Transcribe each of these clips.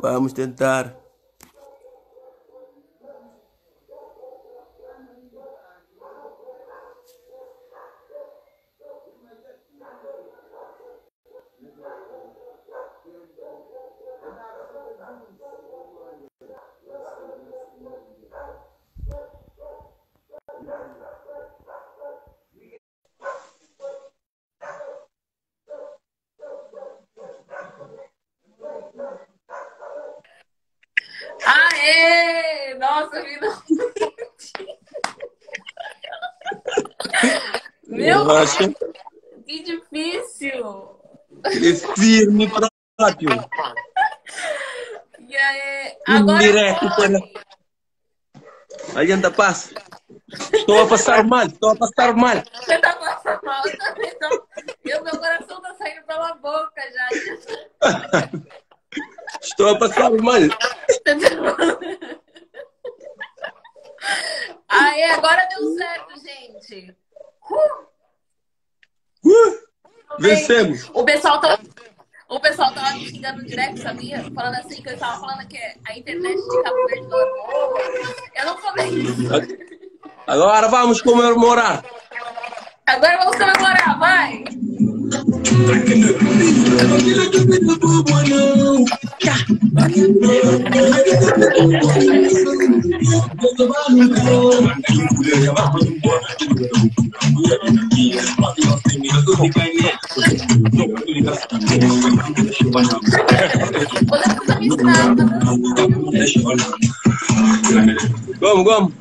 Vamos tentar. Aê! Nossa, vida. Meu Relaxa. Deus, que difícil. É firme próprio. E aí, Firme agora direto para. foi. Adianta, passa. Estou a passar mal, estou a passar mal. Você tá passando mal, eu também tô. Meu coração tá saindo pela boca já. Estou a passar mal. Aí, agora deu certo, gente. Vencemos. O pessoal tava me xingando no direct, sabia? Falando assim, que eu tava falando que a internet de Cabo Verde não é boa. Eu não falei isso. Agora vamos comemorar. Agora vamos comemorar, vai! Você precisa me ensinar. Vamos.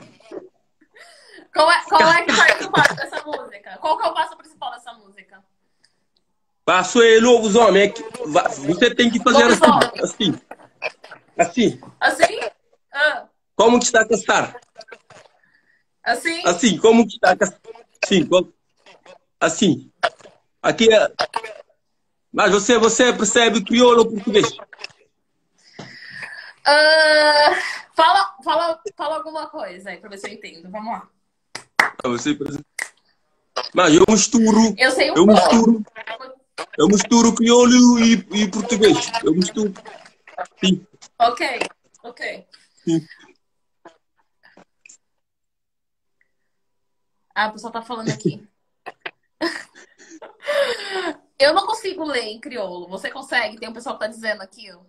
Qual é que faz o passo dessa música? Qual que é o passo principal dessa música? Passo é lobisomem. Você tem que fazer assim. Assim. Assim? Ah, Como que está a caçar? assim? Assim, como que está a caçar? Sim, assim. Aqui é. Mas você percebe crioulo ou português? Fala alguma coisa aí pra ver se eu entendo. Vamos lá. Você, mas eu misturo. Eu sei um Eu pouco. misturo. Eu misturo crioulo e português. Eu misturo. Sim. Ok. Sim. Ah, o pessoal tá falando aqui. Eu não consigo ler em crioulo. Você consegue? Tem um pessoal que tá dizendo aqui, ó.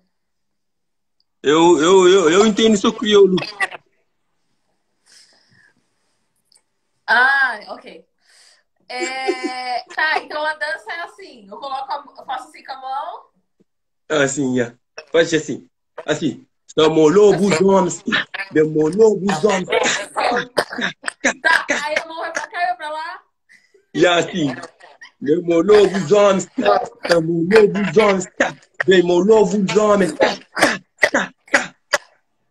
Eu entendo seu crioulo. Ah, ok. Tá, então a dança é assim. Eu faço assim com a mão. Assim, já. Faz assim. Assim. Somos lobos homens. Tá, aí a mão vai pra cá e vai pra lá. E assim. Somos lobos homens. Somos lobos homens. Vemos lobos homens.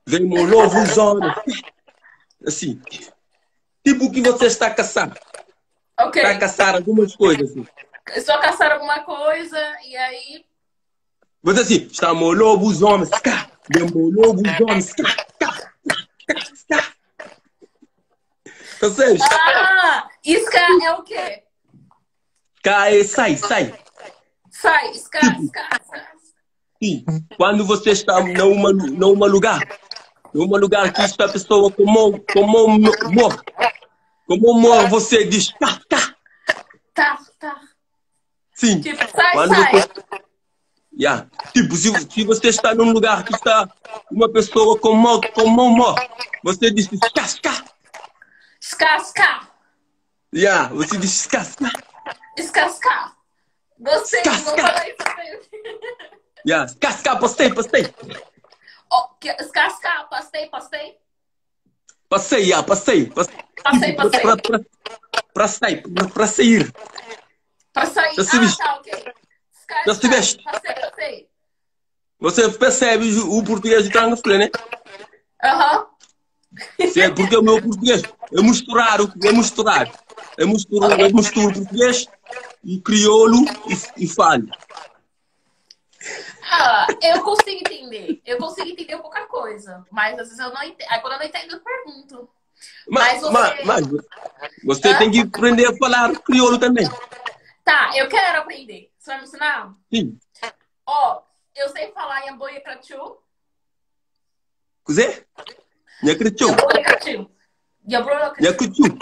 Vemos lobos homens. Assim. Tipo o que você está a caçar. Ok. Está a caçar algumas coisas. Assim. Só caçar alguma coisa e aí. Você assim. Estamos lobos homens. Vemos lobos homens. Você? Isca é o quê? Cai, sai. Sai, isca. Sim. Quando você está numa lugar que está a pessoa como morre. Como morre, você diz tá. Tá. Sim. Tipo, sai. Você... Yeah. Tipo, se você está num lugar que está uma pessoa com mão morre, você diz escasca. Yeah. Você diz escasca. Escascar. Gostei, vou falar isso mesmo. Yeah. Escasca, postei. Escascar, passei. Passei. Para sair. Pra sair. Já Tá, ok. Já estiveste. Passei. Você percebe o português de Trangasplay, né? Aham. Porque o meu português é misturar. Eu misturo português e crioulo e falho. Eu consigo entender. Pouca coisa. Mas às vezes eu não entendo. Aí quando eu não entendo, eu pergunto. Mas você tem que aprender a falar crioulo também. Tá, eu quero aprender. Você vai me ensinar? Sim. Ó, eu sei falar em Amboia Crachu. Zé? Nhacrichu. Nhacuchu.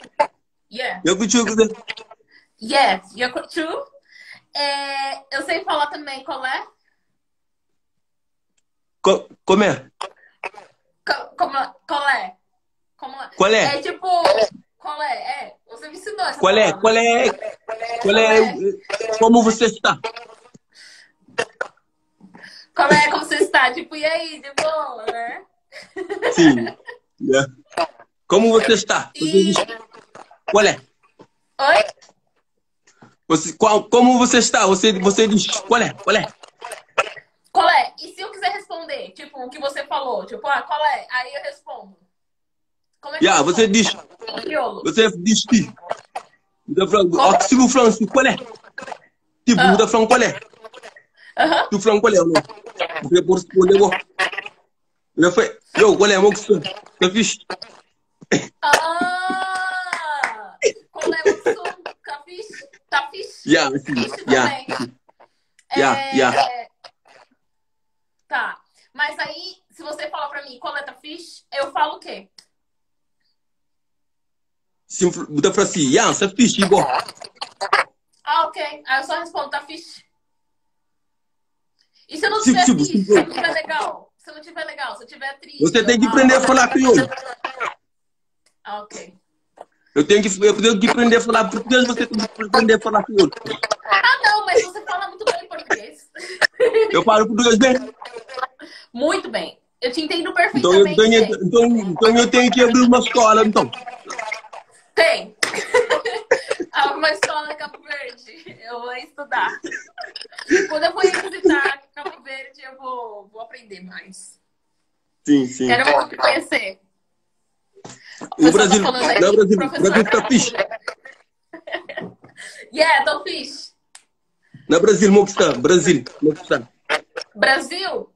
Yeah. Nhacuchu, Zé. Yes, Nhacuchu. Eu sei falar também qual é. Como é? Qual é? Qual é? É tipo... Qual é? Você me ensinou essa Qual é? palavra. Qual é? Como você está? Como é? Como você está? Tipo, e aí? De boa, né? Sim. Yeah. Como você está? Qual é? Oi? Como você está? Você diz qual é? Qual é? Qual é? E se eu quiser responder, tipo, o que você falou, tipo, qual é? Aí eu respondo. Como é que eu Você diz. Você diz que. Se o Francisco, qual é? Tipo, o da Franco, qual é? Tu Franco, qual é? Porque por responder, eu falei, qual é? Eu gostei. Tá fixe? Qual é o som? Tá fixe? Tá fixe? Tá. Mas aí, se você falar pra mim qual é tá fixe, eu falo o quê? Se você falar assim, você é fixe, igual. Ok. Aí eu só respondo, tá fixe. E se eu não tiver fixe, se eu não tiver legal? Se eu não tiver legal, se eu tiver triste... Você tem que aprender a falar crioulo. Ok. Eu tenho que aprender a falar português, você tem que aprender a falar crioulo. Não, mas você fala muito bem português. Eu falo português bem. Muito bem. Eu te entendo perfeitamente. Então eu tenho que abrir uma escola, então. Tem. Uma escola em Cabo Verde. Eu vou estudar. Quando eu for visitar Cabo Verde, eu vou aprender mais. Sim. Quero muito conhecer. O Brasil tá fixe. Tô fixe. Na Brasil, Moquistã. Brasil.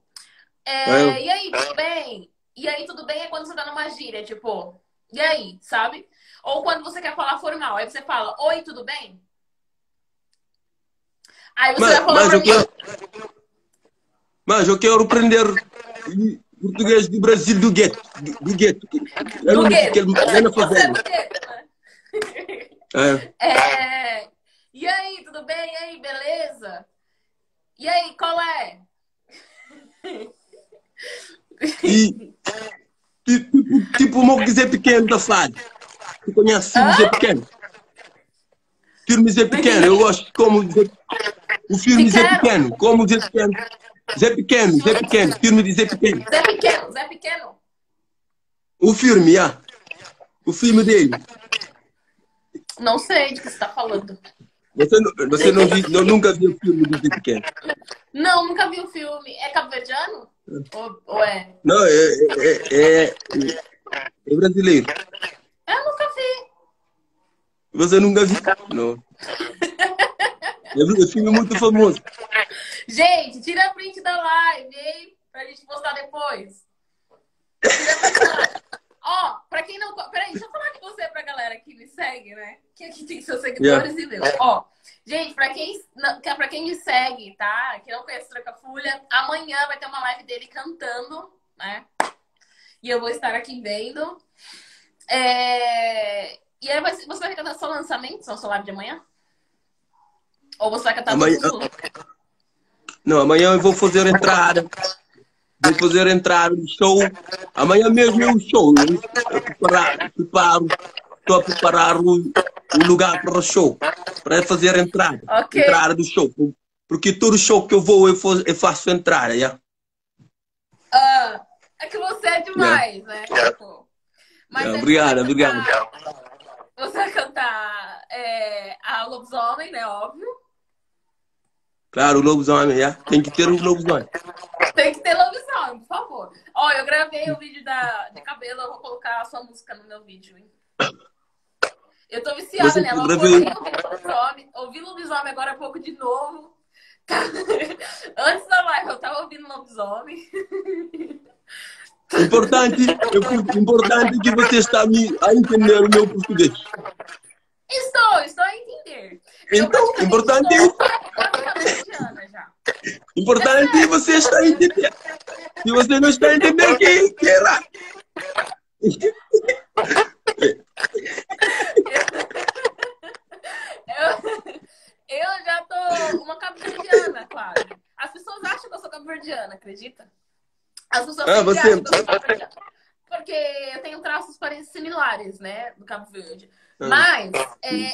E aí, tudo bem? E aí, tudo bem é quando você tá numa gíria, tipo, e aí, sabe? Ou quando você quer falar formal, aí você fala, oi, tudo bem? Aí você vai falar pra mim. Mas eu quero aprender português do Brasil, do gueto. Do gueto. Do gueto. E aí, tudo bem? E aí, beleza? E aí, qual é? Tipo o meu Zé Pequeno da Fado. Tu conhece o filme Zé Pequeno? Filme Zé Pequeno, eu gosto como o filme Zé Pequeno. Como Zé Pequeno. Zé Pequeno, filme de Zé Pequeno. Zé Pequeno? O filme, o filme dele. Não sei de que você está falando. Você nunca viu o filme do Zé Pequeno? Não, nunca vi o filme. É cabo-verdiano? Ou é? Não, é brasileiro. Eu nunca vi. Você nunca viu? Não. É um filme muito famoso. Gente, tira a print da live, hein? Pra gente postar depois. Pra quem não... Peraí, deixa eu falar com você pra galera que me segue, né? Que aqui tem seus seguidores e meus. Gente, pra quem me segue, tá? Que não conhece o Trocafulha, amanhã vai ter uma live dele cantando, né? E eu vou estar aqui vendo. E aí você vai cantar seu lançamento, sua live de amanhã? Ou você vai cantar amanhã? Não, amanhã eu vou fazer entrada. Vou fazer entrada no show. Amanhã mesmo é um show. Estou a preparar o lugar para o show. Para fazer entrada. Entrada do show. Porque todo show que eu vou, eu faço entrada, É que você é demais, né? Mas obrigado. Você vai cantar a Lobisomem, né? Óbvio. Claro, o lobisomem, tem que ter um lobisomem. Tem que ter lobisomem, por favor. Eu gravei o vídeo de cabelo, eu vou colocar a sua música no meu vídeo, hein? Eu tô viciada nela. Ouvi lobisomem agora há pouco de novo. Antes da live eu tava ouvindo lobisomem. Importante que você está a entender o meu português. Estou a entender. Então, importante é isso. Já. Importante é você estar a entender. Se você não está entendendo, que era. Eu já tô uma cabo-verdiana, claro. As pessoas acham que eu sou cabo-verdiana, acredita? As pessoas sempre Você. acham que eu sou cabo-verdiana. Porque eu tenho traços similares, né, do Cabo Verde. Mas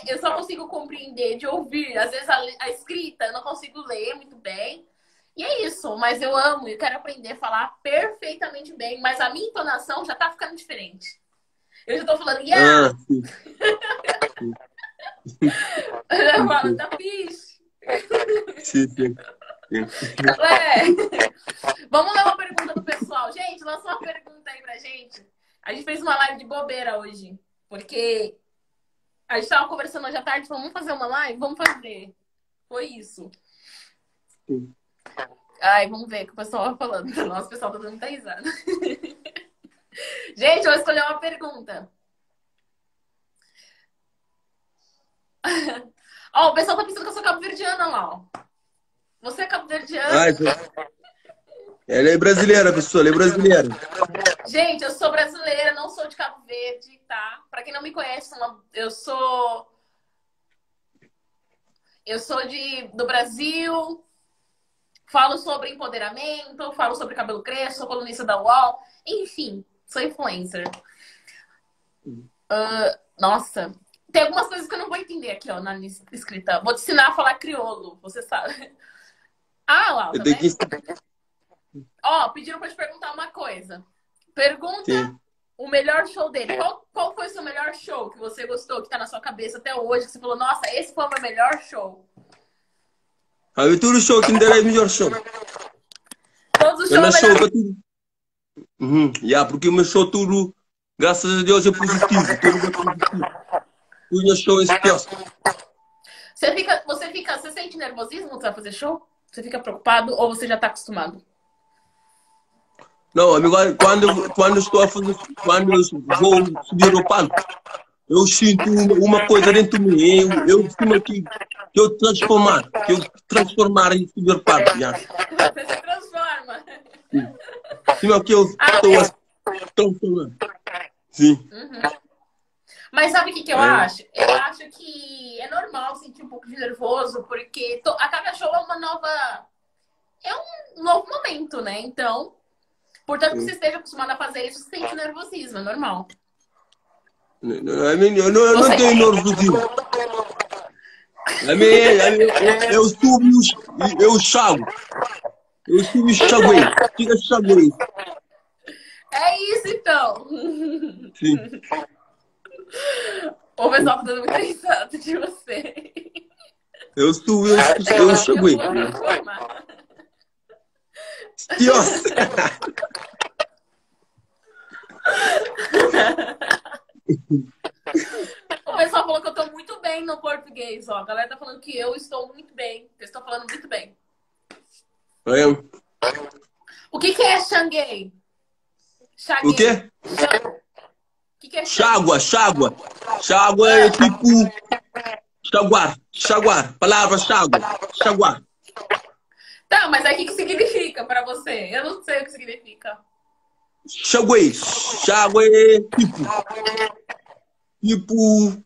eu só consigo compreender de ouvir. Às vezes a escrita eu não consigo ler muito bem. E é isso. Mas eu amo e quero aprender a falar perfeitamente bem. Mas a minha entonação já tá ficando diferente. Eu já tô falando, yeah! Sim. Eu já falo, tá fixe. Sim. Vamos ler uma pergunta do pessoal. Gente, lança uma pergunta aí pra gente. A gente fez uma live de bobeira hoje. Porque a gente tava conversando hoje à tarde. Falou, vamos fazer uma live? Vamos fazer. Foi isso. Sim. Ai, vamos ver o que o pessoal vai falando. Nossa, o pessoal tá dando muita risada. Gente, eu vou escolher uma pergunta. Ó, o pessoal tá pensando que eu sou cabo-verdiana lá, ó. Você é cabo-verdiana? Ela é brasileira, pessoal. Ela é brasileira. Gente, eu sou brasileira, não sou de Cabo Verde, tá? Pra quem não me conhece, eu sou do Brasil, falo sobre empoderamento, falo sobre cabelo crespo, sou colunista da UOL, enfim, sou influencer. Nossa, tem algumas coisas que eu não vou entender aqui, ó, na escrita. Vou te ensinar a falar crioulo, você sabe. Ah, lá, tá vendo? Ó, pediram pra te perguntar uma coisa. Pergunta o melhor show dele. Qual foi o seu melhor show que você gostou, que tá na sua cabeça até hoje? Que você falou, nossa, esse foi o meu melhor show. Todo o show que me dera é o melhor show. Todos os shows show para tudo. Porque o meu show tudo, graças a Deus, é positivo. Tudo é positivo. O meu show é especial. Você sente nervosismo quando você vai fazer show? Você fica preocupado ou você já tá acostumado? Não, amigo, quando estou a fazer, quando eu vou subir no palco, eu sinto uma coisa dentro de mim. Eu costumo que eu transformar em subir no palco. Já. Você se transforma. Sim, que eu estou a transformar. Sim. Mas sabe o que eu acho? Eu acho que é normal sentir um pouco de nervoso, porque a cada show é um novo momento, né? Então, portanto, que você esteja acostumado a fazer isso, você sente nervosismo, é normal. Eu não tenho nervosismo. Eu chago. Eu subo e chaguei. Fica chaguei. É isso, então. Sim. O pessoal tá dando muita risada de você. Eu chaguei. Deus! O pessoal falou que eu tô muito bem no português, ó. A galera tá falando que eu estou muito bem. Eu estou falando muito bem. O que é Xanguei? O quê? O que é Chágua. Chágua é tipo chaguar. Palavra chaguar. Tá, mas aí o que significa pra você? Eu não sei o que significa. Chaguei. Chágua é tipo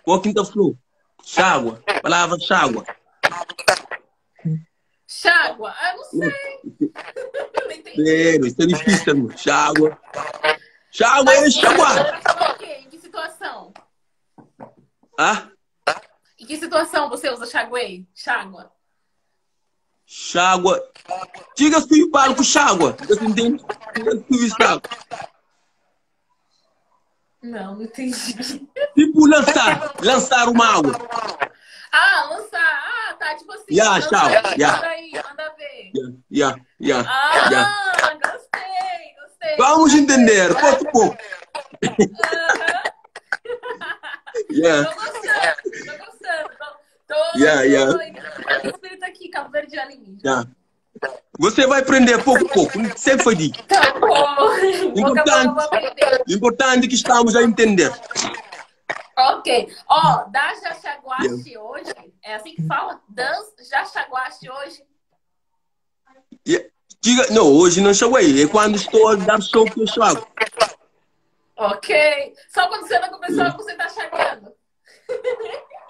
walking the floor. Chágua. Palavra chágua. Chágua? Ah, não sei. Eu não entendi. Sério, isso é difícil, mano. Chágua. Chágua é chaguar. Em que situação? Em que situação você usa chaguei? Chágua? Chágua. Diga se o palco chágua. Você entende? Diga se chágua. Não entendi. Tipo lançar uma água. Lançar. Tá, tipo assim. Manda ver. Gostei. Vamos entender, pouco a pouco. Tô gostando. Tô espírito aqui, cabo-verdiano em mim. Você vai aprender pouco a pouco. Sempre foi dito. Tá bom. Importante é que estamos a entender. Ok. Ó, da Jachaguache hoje. É assim que fala? Dan Jachaguache hoje? Diga, não, hoje não chaguei. É quando estou a dar show que eu chago. Ok. Só quando você não começou, você tá chaguando.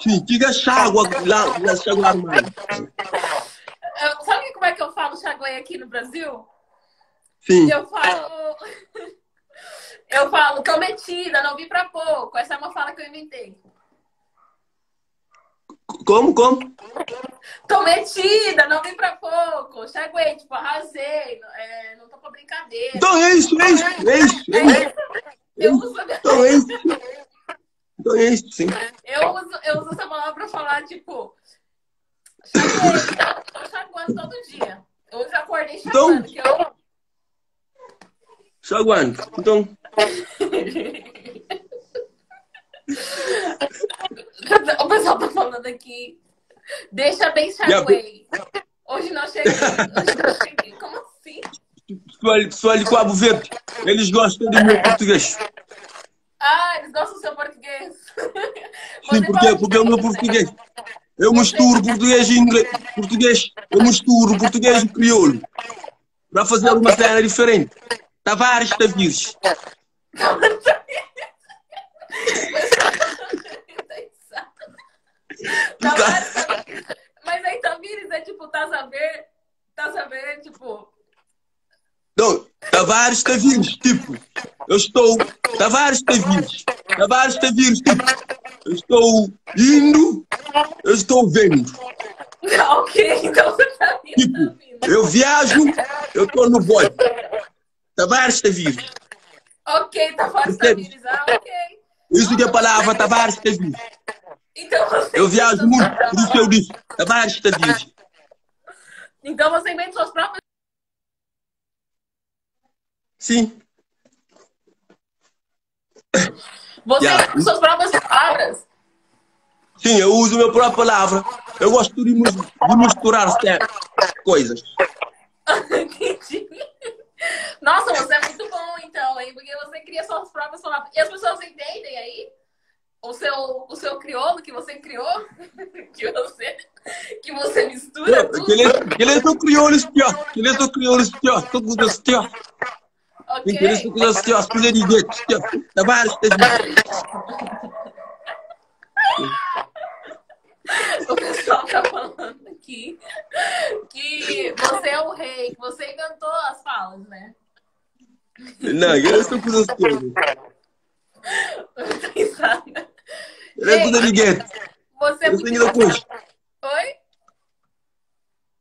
Sim, diga chago lá chaguar mais. Sabe como é que eu falo chaguei aqui no Brasil? Sim. Eu falo, tô metida, não vi pra pouco. Essa é uma fala que eu inventei. Como? Tô metida, não vi pra pouco. Chaguei, tipo, arrasei. Não tô pra brincadeira. Então é isso. Eu uso... Então é isso, sim. Eu uso essa palavra pra falar, tipo, chaguei. Tô chaguando todo dia. Eu já acordei chaguando. Então, chaguando. Então... O pessoal tá falando aqui. Deixa bem chaguei. Hoje não cheguei. Como assim? Pessoal de Cabo Verde, eles gostam do meu português. Ah, eles gostam do seu português. Sim, porque é o meu português. Eu misturo português e inglês. Eu misturo português e crioulo. Para fazer uma cena diferente. Tavares Tavires. Mas aí Tavires é tipo, tá a ver, tipo... Não, Tavares Tavires, tipo, eu estou... Tavares Tavires, tipo, eu estou indo, eu estou vendo. Ok, então você tá vindo. Tipo, eu viajo, eu estou no bote. Tavares Tavires. Ok, Tavares Tavires, ok. Isso que é a palavra Tavares Tavires. Então eu viajo muito, por isso eu disse Tavares Tavires. Então você inventa suas próprias... Sim. Você usa suas próprias palavras? Sim, eu uso a minha própria palavra. Eu gosto de misturar coisas. Entendi. Nossa, você é muito bom, então, hein? Porque você cria suas próprias palavras. E as pessoas entendem aí? O seu crioulo que você criou? que você mistura tudo? Que ele é o crioulo espião. Ok. O pessoal tá falando aqui que você é o rei, que você inventou as falas, né? Não, eu sou coisas todas. Você é muito... Oi?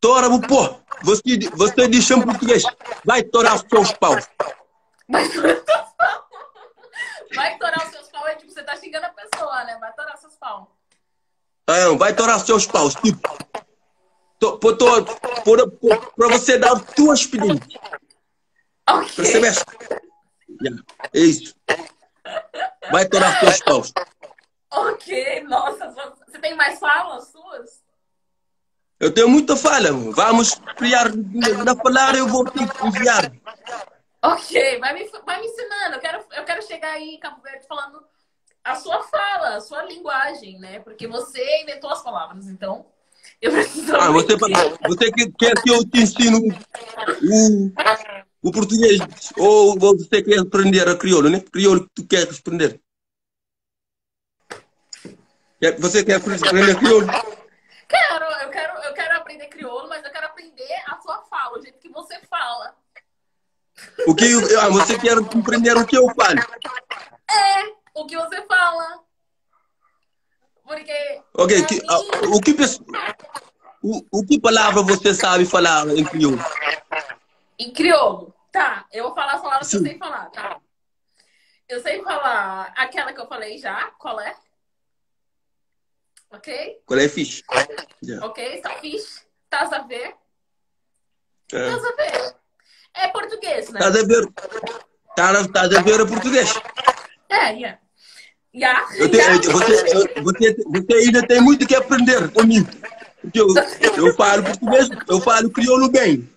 Tora, pô. Você diz em português. Vai torar os seus paus. Vai torar os seus paus. É tipo, você tá xingando a pessoa, né? Vai torar os seus paus. Vai torar os seus paus. Tipo, para você dar a tua experiência. Ok. Percebeste? É isso. Vai torar os seus paus. Ok, nossa. Você tem mais falas suas? Eu tenho muita fala. Vamos criar na falar, eu vou te enviar. Ok, vai me ensinando. Eu quero chegar aí em Cabo Verde falando a sua fala, a sua linguagem, né? Porque você inventou as palavras, então eu preciso... Você quer que eu te ensino o português? Ou você quer aprender a crioulo, né? Crioulo que tu queres aprender. Você quer aprender crioulo? Eu quero aprender crioulo, mas eu quero aprender a sua fala, o jeito que você fala. Você quer compreender o que eu falo? É, o que você fala. Porque... Ok, o que palavra você sabe falar em crioulo? Em crioulo? Tá, eu vou falar as palavras que eu sei falar, tá? Eu sei falar aquela que eu falei já, qual é? Ok? Qual é fixe? Yeah. Ok, está fixe. Estás a ver? Estás a ver? É português, né? Estás a ver? Estás a ver a português? Yeah. Você ainda tem muito que aprender comigo. Porque eu falo português, eu falo crioulo bem.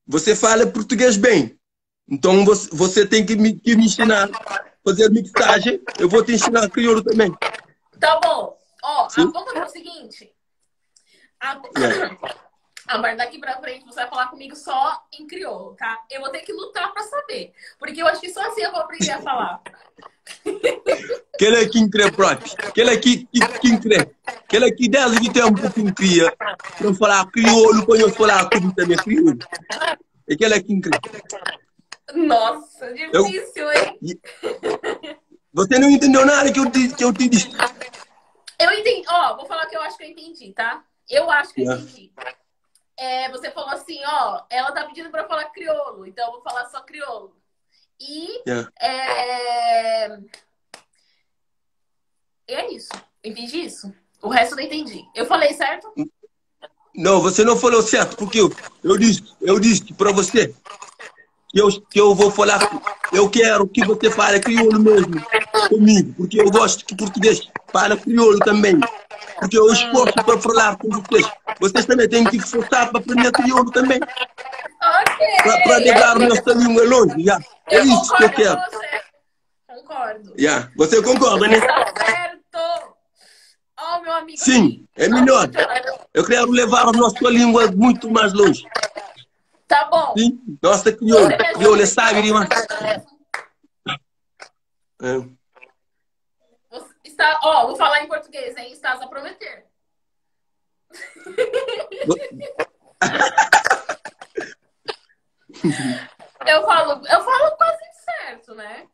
Você fala português bem. Então você tem que me ensinar a fazer mixagem. Eu vou te ensinar crioulo também. Tá bom. Ó, vamos fazer o seguinte. Amor, daqui pra frente você vai falar comigo só em crioulo, tá? Eu vou ter que lutar pra saber. Porque eu acho que só assim eu vou aprender a falar. Quem é que crê próprio? Quem é que crê? Quem é que desde que tempo que cria? Para falar crioulo, quando eu falar como também crioulo. E quem é que crê? Nossa, difícil, hein? Você não entendeu nada que eu te disse. Eu entendi. Ó, vou falar o que eu acho que eu entendi, tá? Eu acho que eu entendi. Você falou assim, ó, ela tá pedindo pra eu falar crioulo, então eu vou falar só crioulo. E é isso. Entendi isso. O resto eu não entendi. Eu falei certo? Não, você não falou certo, porque eu disse para você que eu vou falar, eu quero que você fale crioulo mesmo comigo, porque eu gosto que português fala crioulo também. Porque eu esforço para falar com vocês. Vocês também têm que esforçar para aprender crioulo também. Ok. Para levar nossa língua longe. É isso que eu quero. Com você. Concordo. Você concorda, né? Tá certo. Ó, meu amigo. Sim, é melhor. Eu quero levar a nossa língua muito mais longe. Tá bom. Sim, nossa crioulo sabe demais. Vou falar em português, hein? Estás a prometer. Eu falo quase certo, né?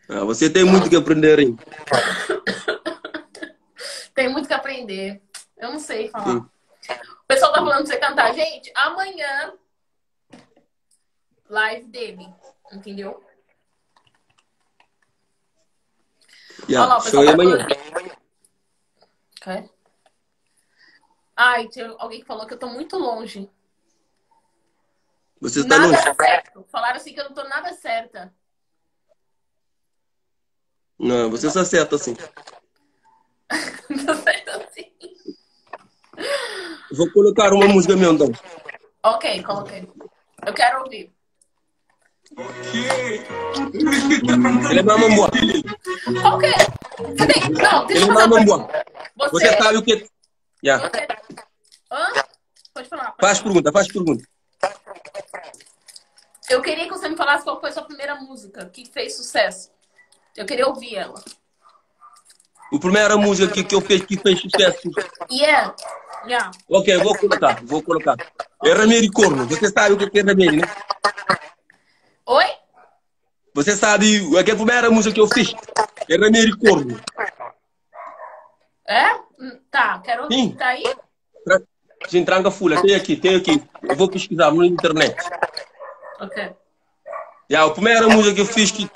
Você tem muito que aprender, hein? Tem muito que aprender. Eu não sei falar. Sim. O pessoal tá falando pra você cantar. Gente, amanhã live dele, entendeu? Olha lá, o pessoal tá falando. Okay. Ai, tem alguém que falou que eu tô muito longe. Você está longe? Nada certo. Falaram assim que eu não tô nada certa. Não, você está certo assim. Tô certo assim. Vou colocar uma música minha então. Ok, coloquei. Eu quero ouvir. Ele é mamamboa. Ok. Não, deixa eu fazer uma pergunta. Você sabe o que... Pode falar. Faz pergunta. Eu queria que você me falasse qual foi a sua primeira música que fez sucesso. Eu queria ouvir ela. A primeira música que eu fiz que fez sucesso. Yeah. Ok, vou colocar. É Rameiro e Corno. Você sabe o que é Rameiro, né? Oi? Você sabe a primeira música que eu fiz? É Rameiro e Corno. É? Tá, quero ouvir. Sim. Tá aí? Sim, tranca fula. Tem aqui. Eu vou pesquisar na internet. Ok. A primeira música que eu fiz que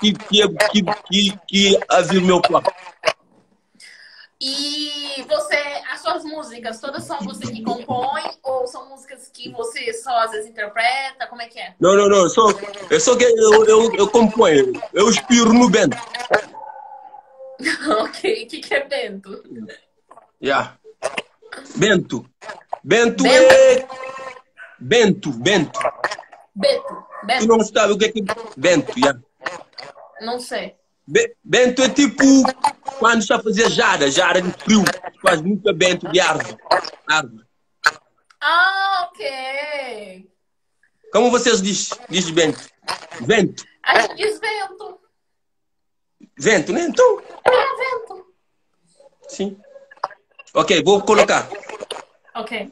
havia o meu plano. E as suas músicas, todas são você que compõe ou são músicas que você só às vezes interpreta? Como é que é? Não. Eu componho. Eu inspiro no Bento. Ok, o que é Bento? Bento é... Bento. Tu não sabe o que é Bento, Não sei. Bento é tipo quando está a fazer jara de frio. Faz muito bento de árvore. Ok. Como vocês dizem bento? Vento. A gente diz vento. Vento, né? Então? Vento. Sim. Ok, vou colocar. Ok.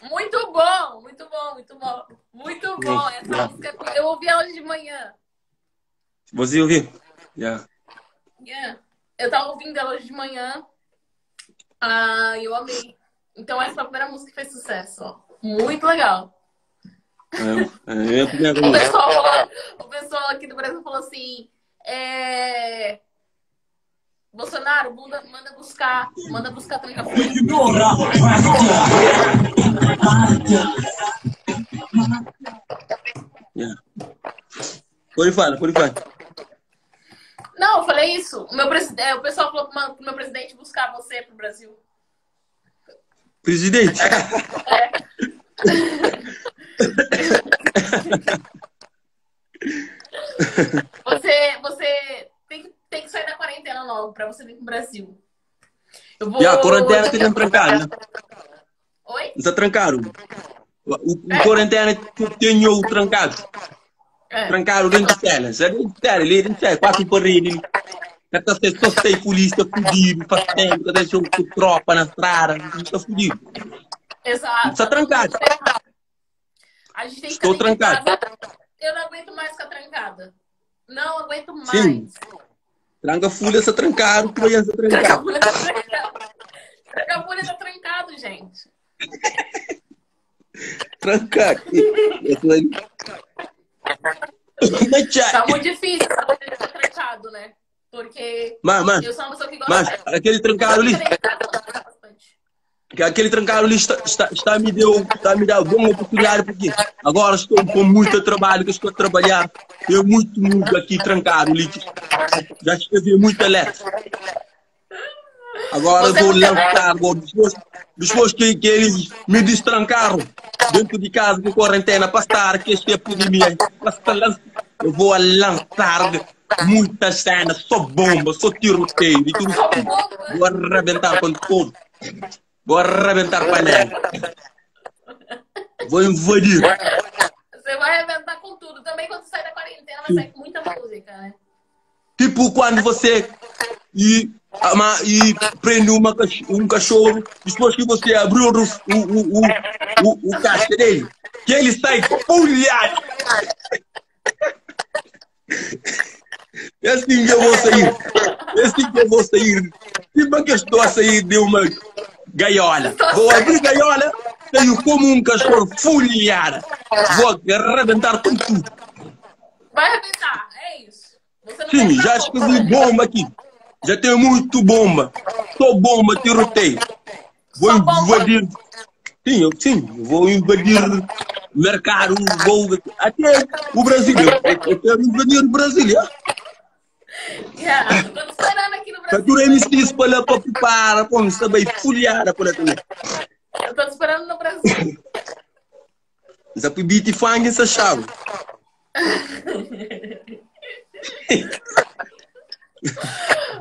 Muito bom, muito bom, muito bom. Muito bom. Essa música eu ouvi ela hoje de manhã. Você ouviu? Yeah. Eu tava ouvindo ela hoje de manhã. E eu amei. Então essa foi a primeira música que fez sucesso. Ó. Muito legal. O pessoal aqui do Brasil falou assim: Bolsonaro, manda buscar tranca-folha. Yeah. Por fala. Não, eu falei isso. O pessoal falou pro meu presidente buscar você pro Brasil. Presidente? Você tem que sair da quarentena logo pra você vir pro Brasil. E a quarentena tem trancado, né? Oi? Está trancado. O quarentena tem trancado. Trancaram dentro de cela. Ali dentro de cela. 4 barreiras. Até só tem polícia fudido. Faz tempo. Até deixou tropa na estrada. Está fudido. Exato. Está trancado. A gente tem que Estou trancado. Eu não aguento mais ficar trancada. Não aguento mais. Sim. Tranca folha, está trancado. Criança trancado. Tranca a folha, está trancado, gente. Trancado. Tá muito difícil estar trancado, né? Porque eu sou uma pessoa que gosta... Mas aquele trancado ali... Aquele trancado ali está a me dar boa oportunidade, porque agora estou com muito trabalho, que estou a trabalhar. Eu muito aqui trancado ali. Já escrevi muita letra. Agora vou lançar, depois que eles me destrancaram dentro de casa com quarentena, passar que esta epidemia, eu vou lançar muitas cenas, só bomba, só tiroteio, vou arrebentar com tudo, vou arrebentar panela, vou invadir. Você vai arrebentar com tudo, também quando sai da quarentena vai sair com muita música, né? Tipo quando você prende um cachorro, depois que você abriu o casco dele, que ele sai pulhado. É assim que eu vou sair. É assim que eu vou sair. Tipo que eu estou a sair de uma gaiola. Vou abrir a gaiola, saio como um cachorro fulhado. Vou arrebentar com tudo. Vai arrebentar, é isso. Sim, já escrevi bomba aqui. Já tenho muito bomba. Só bomba, tiroteio. Vou invadir. Sim, vou invadir o mercado. Até o Brasil. Eu quero invadir o Brasil. Estou esperando aqui no Brasil. Fatura MCs para preparar, para me saber folhar por aqui. Eu estou esperando no Brasil. Já fui beat e fang essa chave.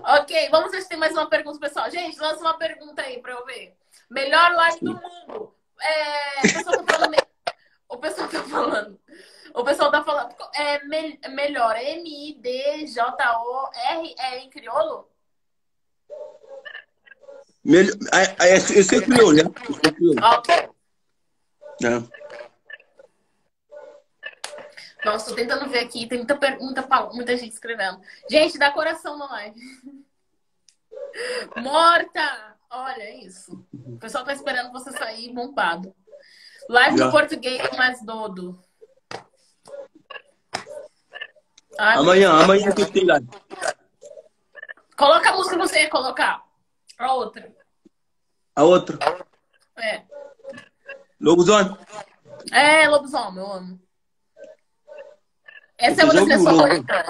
Ok, vamos ver se tem mais uma pergunta, pessoal. Gente, lança uma pergunta aí pra eu ver. Melhor live do mundo. O pessoal tá falando. Melhor. MIDJOR em crioulo? Esse é crioulo, né? Ok. Não. Nossa, tô tentando ver aqui. Tem muita gente escrevendo. Gente, dá coração na live. Morta! Olha isso. O pessoal tá esperando você sair bombado. Live no português mais dodo. Amanhã que tem live. Coloca a música que você ia colocar. A outra. A outra? É. Lobosomem? É, lobisomem, eu amo. Essa é uma das minhas favoritas.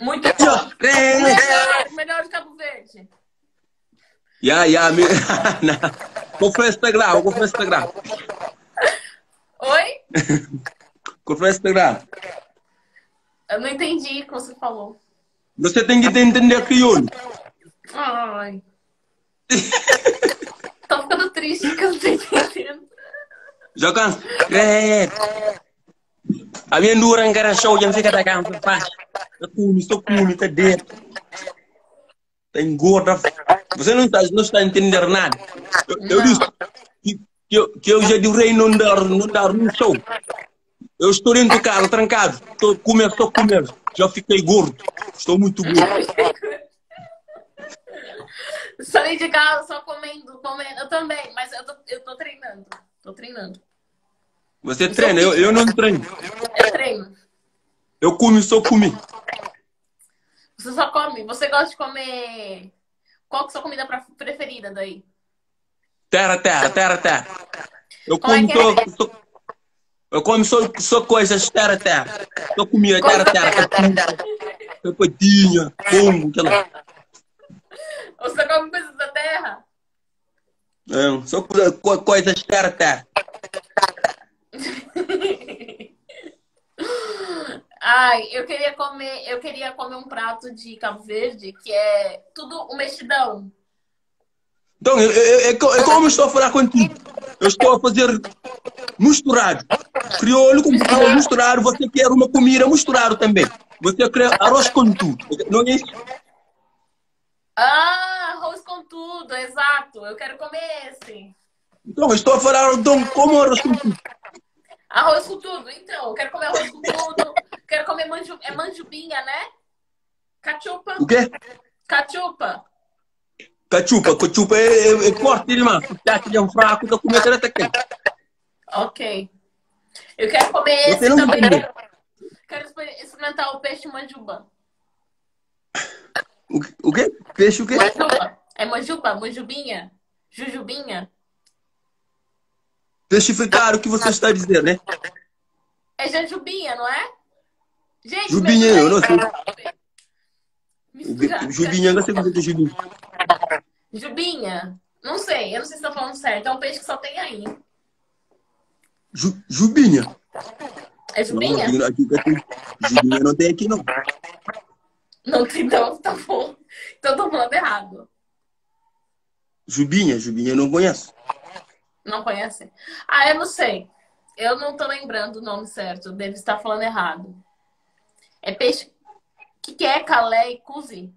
Muito bom. Melhor de Cabo Verde. Confesso que está grave. Oi? Confesso que está grave. Eu não entendi o que você falou. Você tem que entender crioulo. Ai. Tô ficando triste que eu não tô entendendo. Jogan, a minha dura engara show já fica da campo faz. Estou com tá dentro. Tem gorda. Você não está entendendo nada. Eu disse que eu já direi não dar no show. Eu estou dentro do carro, trancado. Estou comendo. Já fiquei gordo. Estou muito gordo. Saí de casa só comendo. Eu também, mas eu tô treinando. Tô treinando. Você treina? Eu não treino. Eu treino. Eu só comi. Você só come? Você gosta de comer... Qual que é a sua comida preferida daí? Terra. Eu Como como é que é? eu como só coisas terra. Só comia terra. Papadinha, pombo, aquela. Você come coisas da terra? Não, só coisas terra. Ai, eu queria comer um prato de Cabo Verde que é tudo o mexidão. Então, é como eu estou a falar contigo. Eu estou a fazer misturado. Crioulo com português misturado. Você quer uma comida misturada também. Você quer arroz com tudo. Não é isso? Ah, arroz com tudo, exato. Eu quero comer esse. Então, eu estou a falar então, como arroz com tudo. Arroz com tudo, então. Eu quero comer arroz com tudo. Quero comer manjubinha, né? Cachupa. O quê? Cachupa. Cachupa. Cachupa é corte de massa. Se é um fraco, eu comer até quente. Ok. Eu quero comer Você esse não também. entendeu. Quero experimentar o peixe manjuba. O quê? Peixe o quê? Manjuba. É manjuba? Manjubinha? Jujubinha? Peixe fritar, o que você está a dizer, né? É janjubinha, não é? Gente, Jubinha, eu não sei. Misturado. Jubinha, eu não sei o que é jubinha. Jubinha? Não sei, eu não sei se estou falando certo. É um peixe que só tem aí. Jubinha. É jubinha? Jubinha não tem aqui, não. Não tem, não, tá bom. Então eu tô falando errado. Jubinha eu não conheço. Não conhece? Ah, eu não sei. Eu não tô lembrando o nome certo. Devo estar falando errado. É peixe. O que é calé e cuzi?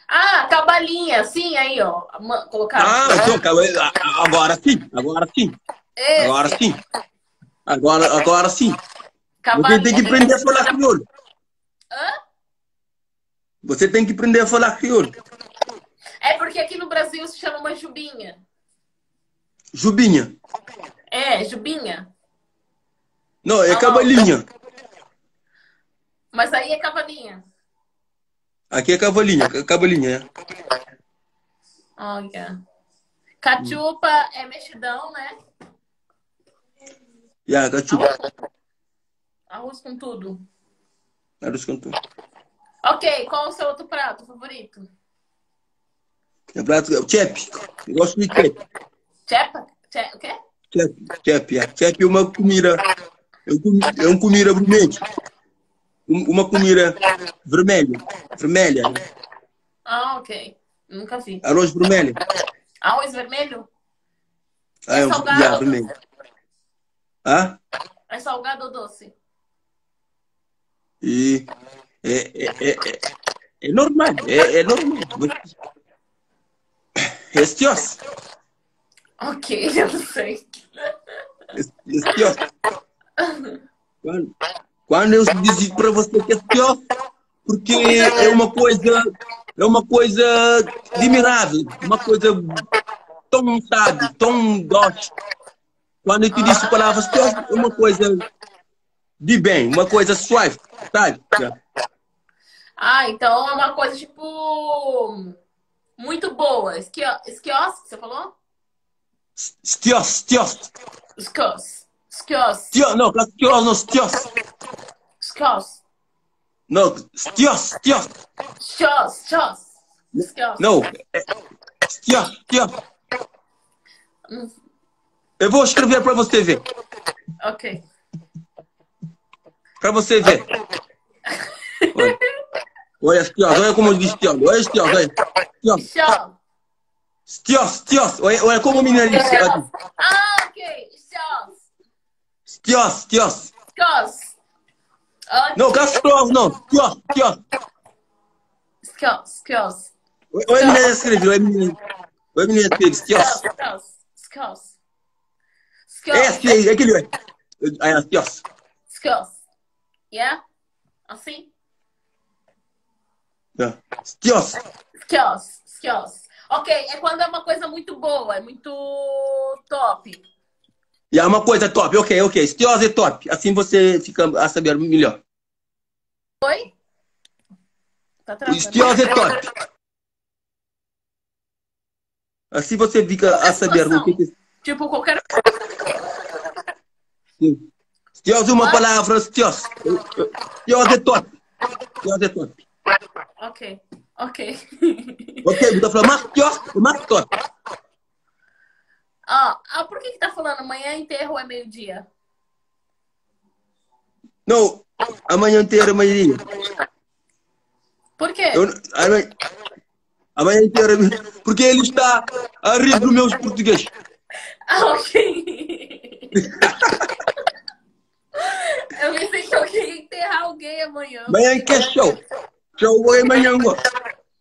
Ah, cabalinha. Sim, aí, ó. Colocar. Então, agora sim. Agora sim. Esse. Agora sim. Agora sim. Cabalinha. Você tem que aprender a falar crioulo. Hã? Você tem que aprender a falar crioulo. É porque aqui no Brasil se chama uma jubinha. Jubinha. É, jubinha. Não, é cavalinha. Mas aí é cavalinha. Aqui é cavalinha. Cavalinha, Olha. Cachupa é mexidão, né? cachupa. Arroz com tudo. Arroz com tudo. Ok, qual é o seu outro prato favorito? É prato, chepe. Eu gosto de chepe. Chepa? O quê? Chepe é uma comida. É uma comida vermelha. Uma comida vermelha. Vermelha. Ah, ok. Nunca vi. Arroz vermelho. Arroz vermelho? É salgado? vermelho. Ah? É salgado ou doce? E é normal. É normal. Estios. Ok, eu não sei. Estios. Quando eu digo para você que é estios, porque é uma coisa admirável, uma coisa tão, sabe, tão doce. Quando eu te disse a palavra estios, é uma coisa de bem, uma coisa suave, sabe? Ah, então é uma coisa, tipo, muito boa. Esquios, que você falou? Estios. Esquios. Não, estios não, estios. Esquios. Não, estios. Esquios. Não, estios. Eu vou escrever para você ver. Ok. Para você ver. Olha, estios, olha como diz estios. Olha estios, olha. Estios. Olha como a menina disse. Ah, ok. Estios. Esquios. Não, Castros, não. Esquios. Olha a menina escreveu, olha a menina escreveu, estios. É aquele, olha. Estios. Esquios. Yeah? Assim? Estios. Esquios. Ok, é quando é uma coisa muito boa, é muito top. E é uma coisa top, ok. Estios é top. Assim você fica a saber melhor. Oi? Tá O travando. estios é top. Assim você fica a saber o que é. Tipo, qualquer... Estios é uma palavra, estios. Estios é top. Ok. Ok, você falou mais top. Por que tá falando amanhã é enterro ou é meio-dia? Não, amanhã inteira, amanhã. Por quê? Amanhã inteira, porque ele está a rir do meus português. Ah, ok. Eu pensei que eu ia enterrar alguém amanhã. Amanhã que é show. Show é amanhã.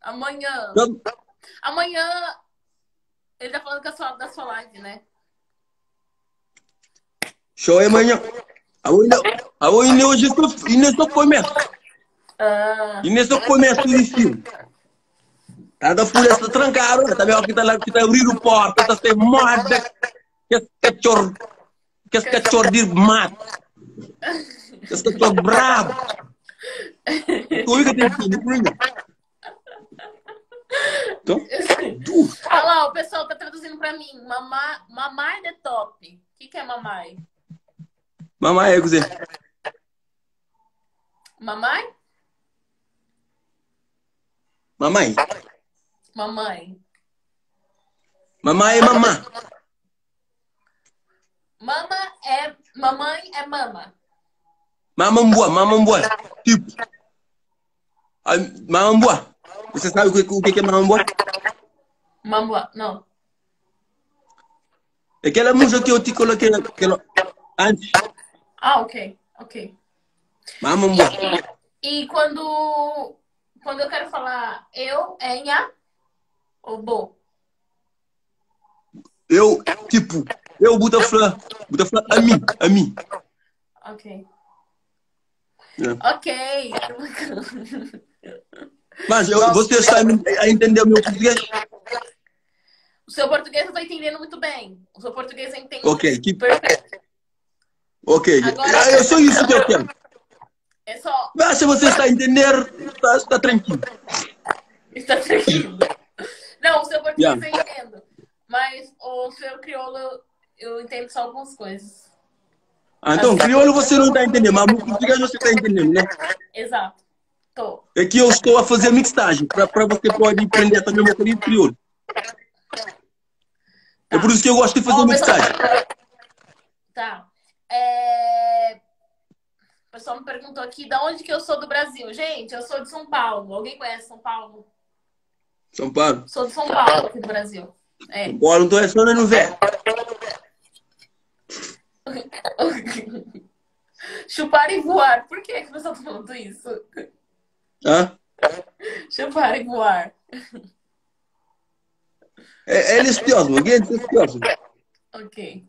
Amanhã. Então, Amanhã. Ele tá falando da sua live, né? show é amanhã. Amanhã hoje eu só começo. E nesse começo de filme. Cada folha está trancada, também aqui está abrindo porta, está sem moda. Que esse cachorro de mato. Que esse cachorro bravo. Tu que tem filho, Olha lá, o pessoal tá traduzindo pra mim. Mamai de top. O que é mamai? Mamãe é cozer. Mamai? Mamãe. Mamãe. Mamãe é mamã. Mamãe é mama. Mamamboa. Tipo. Mamamboa. Você sabe o que é mamamboa? Mamboa, não. Aquela música que eu te coloquei antes. Ah, ok. Mamamboa. E quando eu quero falar eu, é nha ou bo? Eu Butaflã, a mim. Ok. É. Ok. Mas você está a entender o meu português? O seu português eu estou entendendo muito bem. O seu português eu entendo perfeito. Ok. Agora, eu sou isso que eu quero. É só... Mas se você está a entender, está tranquilo. Está tranquilo. Não, o seu português eu entendo. Mas o seu crioulo eu entendo só algumas coisas. Então, crioulo você não está entendendo, mas o português você está entendendo, né? Exato. Tô. É que eu estou a fazer mixagem, para você pode aprender também um pouquinho de crioulo. É por isso que eu gosto de fazer mixagem. Tá. O pessoal me perguntou aqui de onde que eu sou do Brasil. Gente, eu sou de São Paulo. Alguém conhece São Paulo? São Paulo? Sou de São Paulo, aqui do Brasil. São Paulo, então é só no velho. Chupar e voar. Por que você está falando isso? Hã? Chupar e voar. É lispioso, alguém é lispioso. Ok.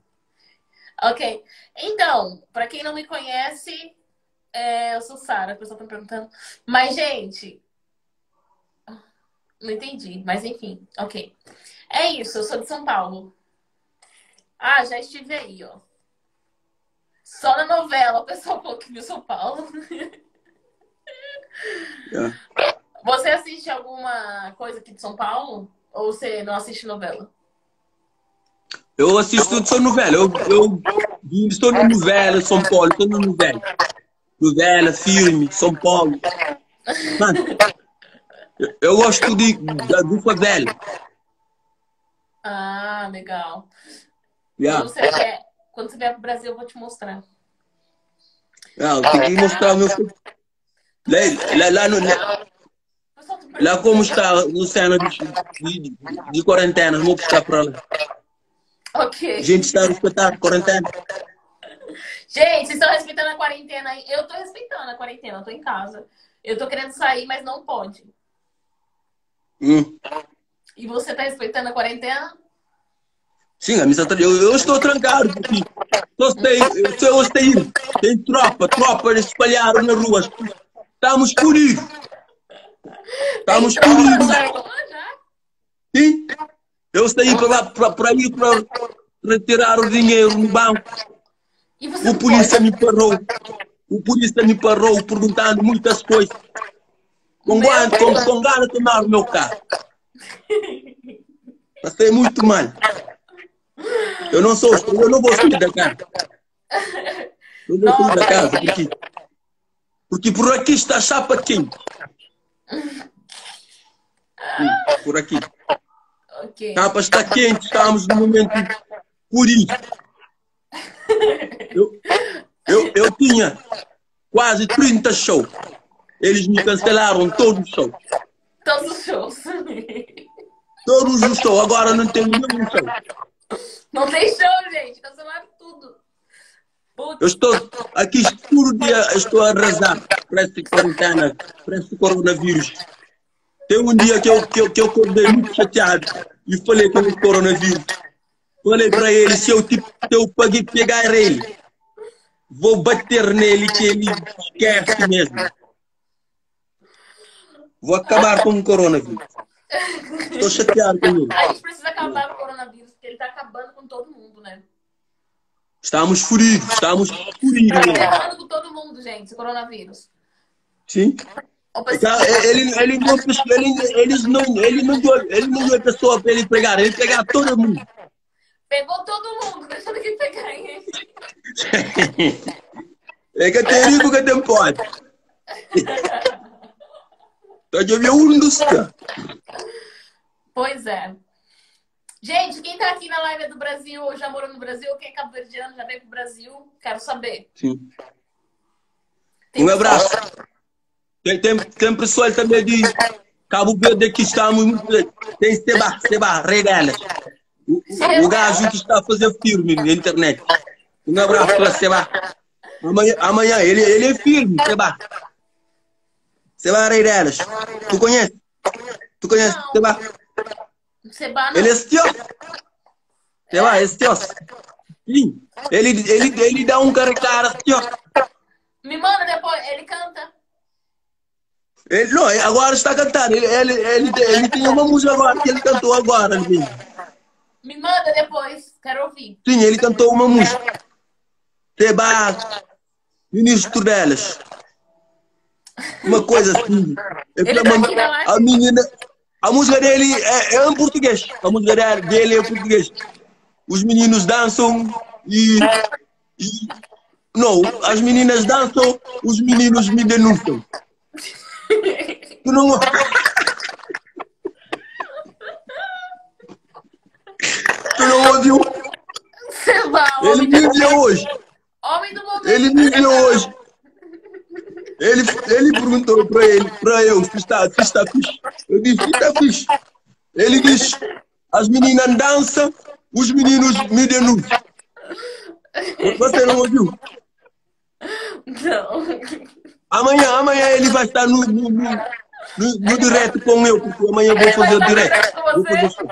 Então, para quem não me conhece, eu sou Sara, a pessoa tá me perguntando. Mas, gente, não entendi, mas enfim, ok. É isso, eu sou de São Paulo. Ah, já estive aí, ó. Só na novela o pessoal falou que viu São Paulo. Você assiste alguma coisa aqui de São Paulo? Ou você não assiste novela? Eu assisto só novela. Eu estou na novela, São Paulo, estou na novela. Novela, filme, São Paulo. Mano, eu gosto do favela. Ah, legal. Quando você vier pro Brasil, eu vou te mostrar. Tem que mostrar o meu filho. Lá como está no cena de quarentena, vou buscar para lá. Ok. A gente está a respeitar a quarentena. Gente, vocês estão respeitando a quarentena aí? Eu tô respeitando a quarentena, eu tô em casa. Eu tô querendo sair, mas não pode. E você tá respeitando a quarentena? Sim, eu estou trancado porque eu estou tem tropa espalharam nas ruas. Estamos escuridos. Estamos escuridos. Sim, eu saí para ir para retirar o dinheiro no banco. O polícia me parou. O polícia me parou perguntando muitas coisas. Com gana de tomar o meu carro. Passei muito mal. Eu não vou sair da casa. Eu não vou sair da casa porque por aqui está a chapa quente. Sim, por aqui. Okay. A chapa está quente, estamos no momento por isso. Eu tinha quase 30 shows. Eles me cancelaram todos os shows. Todos os shows. Todos os shows. Agora não tem nenhum show. Não tem show, gente. Cancelaram tudo. Putz. Eu estou aqui todo dia, estou a arrasar para essa quarentena, para esse coronavírus. Tem um dia que eu acordei muito chateado e falei com o coronavírus. Falei para ele, se eu paguei pegar ele, vou bater nele que ele esquece mesmo. Vou acabar com o coronavírus. Estou chateado com ele. A gente precisa acabar com o coronavírus, porque ele está acabando com todo mundo, né? Estamos furidos, estamos furidos. Está acabando com todo mundo, gente, esse coronavírus. Sim. Ele não deu pessoa para ele pegar todo mundo. Pegou todo mundo, deixando que pegar ele. É que tem rico que tem pode. Então eu vi um dos caras. Pois é. Gente, quem tá aqui na live é do Brasil, ou já morou no Brasil, ou quem é cabo-verdiano, já veio pro Brasil, quero saber. Sim. Um abraço. Tem pessoal também de Cabo Verde que estamos. Tem Seba Regalas. O gajo que está a fazer filme na internet. Um abraço para Seba. Amanhã ele é filme, Seba. Seba Regalas. Tu conhece? Tu conhece Seba? Seba não. Ele é estioso. Seba é estioso. Sim. Ele dá um cara estioso. Me manda depois, ele canta. Ele, não, agora está cantando. Ele tem uma música agora que ele cantou agora. Me manda depois, quero ouvir. Sim, ele cantou uma música. Seba, ministro delas. Uma coisa assim. A música dele é em português. A música dele é em português. Os meninos dançam e não, as meninas dançam, os meninos me denunciam. Tu não... Tu não ouviu? Ele me enviou hoje. Homem do momento. Ele me enviou hoje. Ele perguntou para eu se está fixe. Eu disse, está fixe. Ele disse, as meninas dançam, os meninos me denunciam. Você não ouviu? Não. Amanhã ele vai estar no direto com eu, porque amanhã eu vou fazer o direto. Vou fazer show.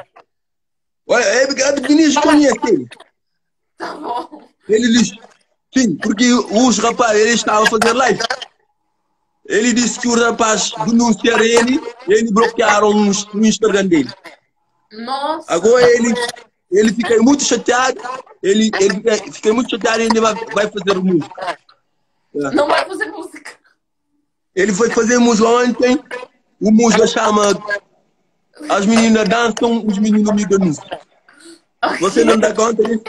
Olha, a Vinícius conhece ele. Tá bom. Ele disse, sim, porque os rapazes, ele estava a fazer live. Ele disse que os rapazes denunciaram ele bloquearam no Instagram dele. Nossa. Agora ele fica muito chateado, ele fica muito chateado e ele vai fazer música. Não vai fazer música. Ele foi fazer música ontem, o música chama As Meninas Dançam, os Meninos Me Denunciam. Okay. Você não dá conta disso?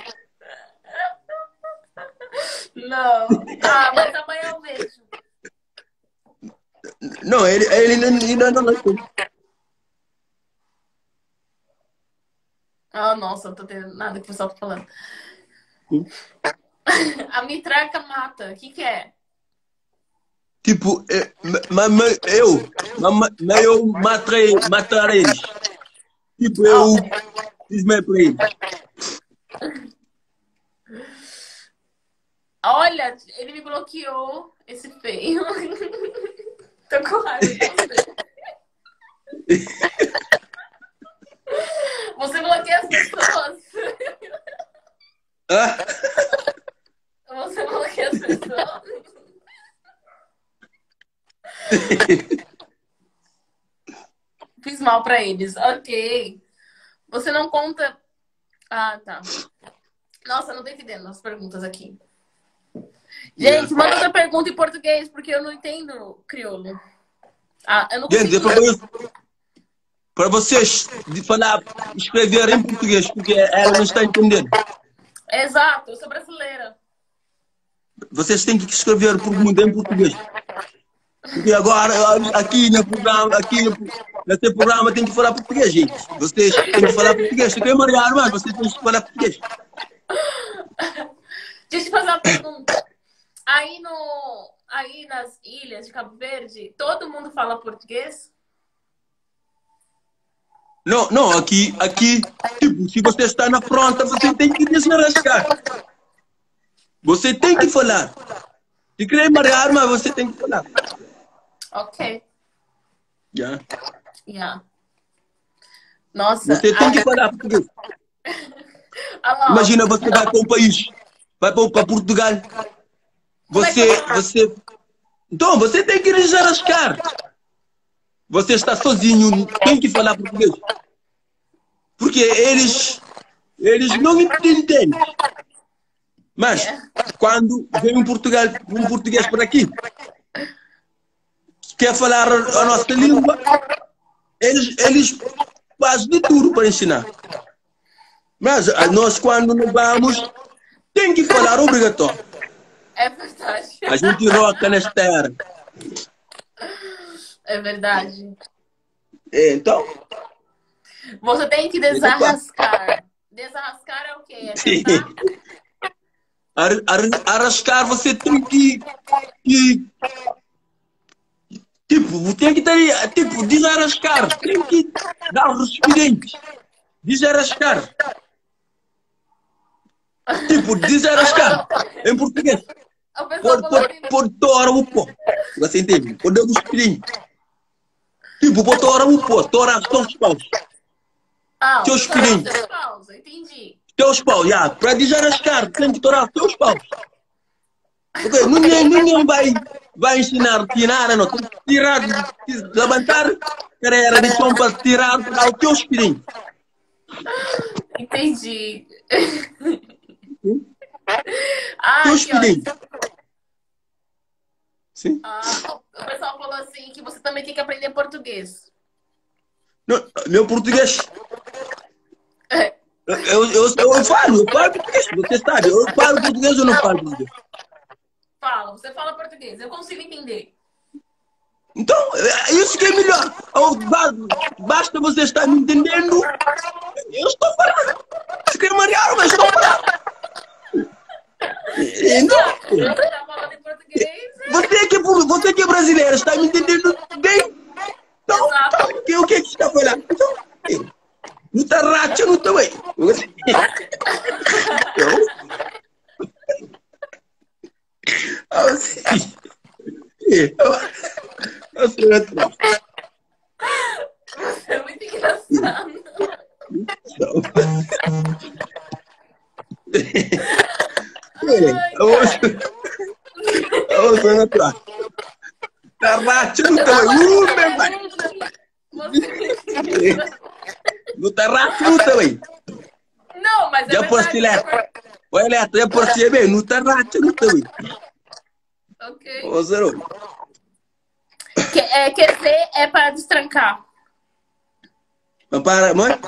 Não. Ah, mas amanhã eu vejo. Não, ele ainda não nasceu. Ah, nossa, não tô entendendo nada que o pessoal tá falando. A mitraca mata. O que é? Tipo, eu matar eles. Tipo, eu fiz mesmo pra eles. Olha, ele me bloqueou, esse feio. Tô com raiva de você. Você bloqueia as pessoas. Ah? Você bloqueia as pessoas. Fiz mal pra eles. Ok. Você não conta... Ah, tá. Nossa, não tô entendendo as perguntas aqui. Gente, manda outra pergunta em português, porque eu não entendo crioulo. Ah, eu não consigo... Para vocês escrever em português, porque ela não está entendendo. Exato, eu sou brasileira. Vocês têm que escrever pergunta em português. Porque agora, aqui nesse programa tem que falar português, gente. Vocês têm que falar português. Se quer mariar, mas vocês têm que falar português. Deixa eu te fazer uma pergunta. Aí nas ilhas de Cabo Verde, todo mundo fala português? Não, não, aqui, tipo, se você está na fronta, você tem que desarrascar. Você tem que falar. Se quer marear, mas você tem que falar. Ok. Yeah. Yeah. Nossa. Você tem que falar português. Alô. Imagina, você vai para um país, vai para Portugal. Então, você tem que desarrascar. Você está sozinho, tem que falar português. Porque eles não entendem. Mas, quando vem um português por aqui, quer falar a nossa língua, eles fazem de tudo para ensinar. Mas nós, quando não vamos, tem que falar obrigatório. É verdade. A gente roca nesta era. É verdade. Então... Você tem que desarrascar. Desarrascar é o quê? É arrascar, você tem que tipo, tem que ter, tipo, desarrascar. Tem que dar um respirante. Desarrascar. Tipo, desarrascar. Em português. Por torar o pó. Você entende? Por dar um respirante. Tipo, por torar o pó. Torar os teus paus. Teus pirinhos. Teus paus, entendi. Teus paus, já. Para desarrascar, tem que torar os teus paus. Ok? Ninguém vai ensinar a tirar, não. Tem que tirar, levantar carreira de chão para tirar os teus pirinhos. Entendi. Teus pirinhos. Sim? O pessoal falou assim que você também tem que aprender português. Não, meu português. Eu falo português, você sabe. Eu falo português ou não falo português? Você fala português, eu consigo entender. Então, isso que é melhor. Basta você estar me entendendo. Eu estou falando. Se quer marear, mas estou falando. Então, você está falando em português. Você que é brasileiro, está me entendendo bem? Então, o que você está falando? Então, não está racha, não está bem. Você é muito engraçado. Não está racha, não está bem. Não, mas já posso ler. Olha, já posso ir bem. Não está racha, não está bem. Ok. Quer dizer, é para destrancar. Para, mãe?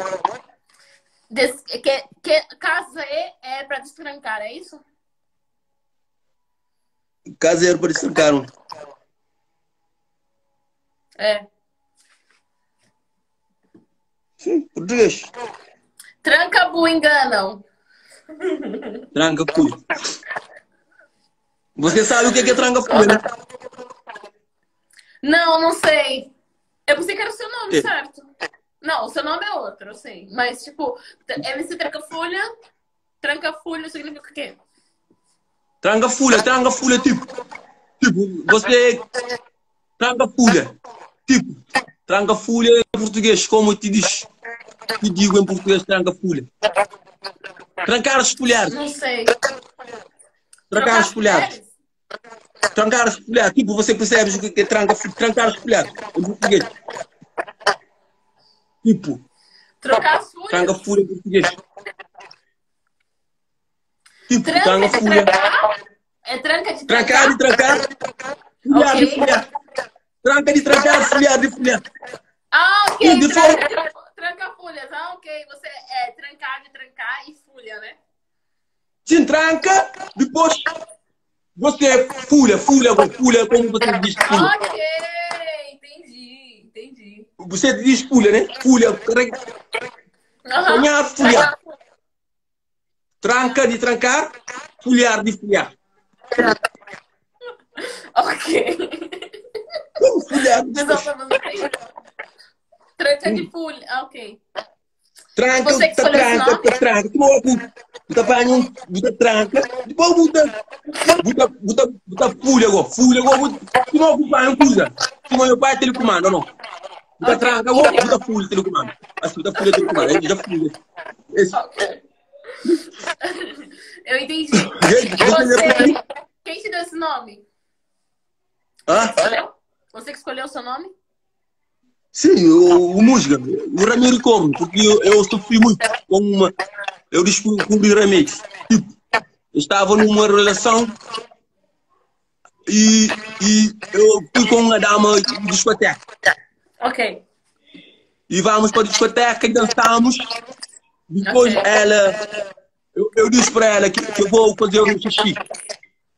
Casa é para destrancar, é isso? Caseiro para destrancar. É. Sim, português. Tranca-bu enganam. Tranca-bu. Você sabe o que é tranca-bu, né? Não sei. Eu pensei que era o seu nome, certo? Não, o seu nome é outro, eu sei. Mas, tipo, MC Tranca-Folha, Tranca-Folha significa o quê? Tranca-Folha, tipo, você Tranca-Folha, tipo, Tranca-Folha em português, como te digo em português, Tranca-Folha. Trancar os folhares. Não sei. Trancar os folhares. Trancar os folhares, tipo, você percebe o que é trancar os folhares em português. Tipo, trocar as folhas. Tranca-Folha em português. Tipo, Tranca-Folha. É tranca de trancar. Trancar de trancar. Folhar de folhar. Tranca de trancar, folhar de folhar. Ok. Tranca-folhas. Ok. Você é trancar de trancar e folha, né? Sim, tranca, depois você folha, como você diz folha. Ok, entendi. Você diz folha, né? Folha. Folhar. Tranca de trancar, folhar de folhar. Ok. Como folhar? Tranca de folha. Ah, ok. Tranca, Você que escolheu esse nome? tranca. Tu bota banho, bota tranca. Depois bota folha agora. Folha agora. Tu não ocupa coisa. Tu não vai telecomando, não. Bota Ok. tranca agora, bota folha telecomando. Assim, bota folha telecomando. Aí já folha. Ok. Eu entendi. Gente, Você... Quem te deu esse nome? Ah? Você que escolheu o seu nome? Sim, o música, o Ramiro Corno, porque eu sofri muito com uma. Eu descobri remédios. Tipo, eu estava numa relação e eu fui com uma dama de discoteca. Ok. E vamos para a discoteca e dançamos. Depois Ok. eu disse para ela que eu vou fazer um xixi.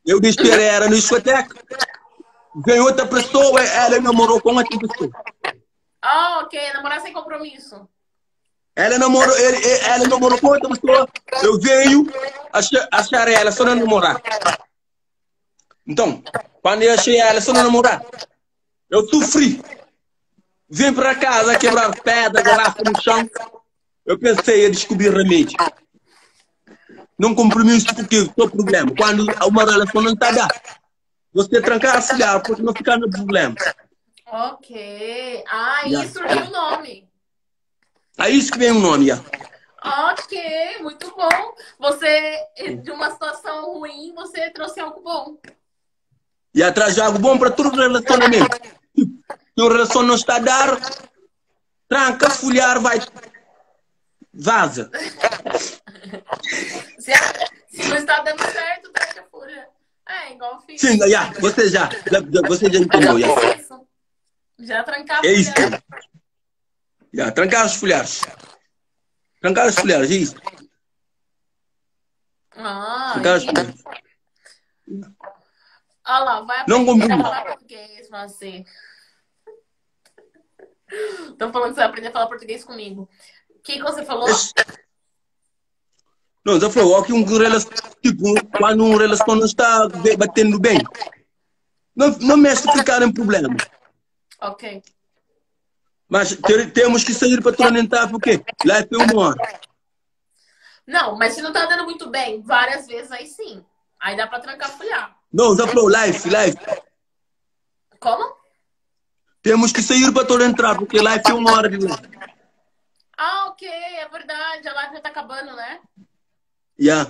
Eu disse que era na discoteca. Vem outra pessoa, ela namorou com outra pessoa. Ah, ok. Namorar sem compromisso. Ela namorou com outra pessoa. Eu venho achar ela só na namorar. Então, quando eu achei ela só na namorar, eu sofri. Vim para casa quebrar pedra, garrafa no chão. Eu pensei em descobrir remédio. Não compromisso porque estou problema. Quando uma relação não está a dar, você trancar a folhar porque não ficar no problema. Ok. Ah, e Yeah. surgiu o nome. É isso que vem o nome, yeah. Ok, muito bom. Você, de uma situação ruim, você trouxe algo bom. E atrás de algo bom para todo relacionamento. Se o relação não está a dar, tranca, folhar, vai. Vaza. Se não está dando certo, tranca a folha. É, igual eu fiz. Sim, yeah, você já entendeu. Já Yeah. fiz isso. Já trancar a É isso. folha. Yeah, trancar os folhares. Trancar os folhares, é isso. Ah, Trancar os entendi. folhares. Olha lá, vai Não aprender a compreendo. falar português, você. Estão falando que você vai aprender a falar português comigo. O que você falou? Não, já falou, aqui tipo, quando uma relação não está batendo bem, não mexe ficar em problema. Ok. Mas temos que sair para tormentar, porque lá é uma hora. Não, mas se não tá dando muito bem, várias vezes, aí sim. Aí dá pra trancar folhar. Não, já falou, life. Como? Temos que sair para tormentar, porque life é uma hora de lá. Ah, ok, é verdade. A live já tá acabando, né? Yeah.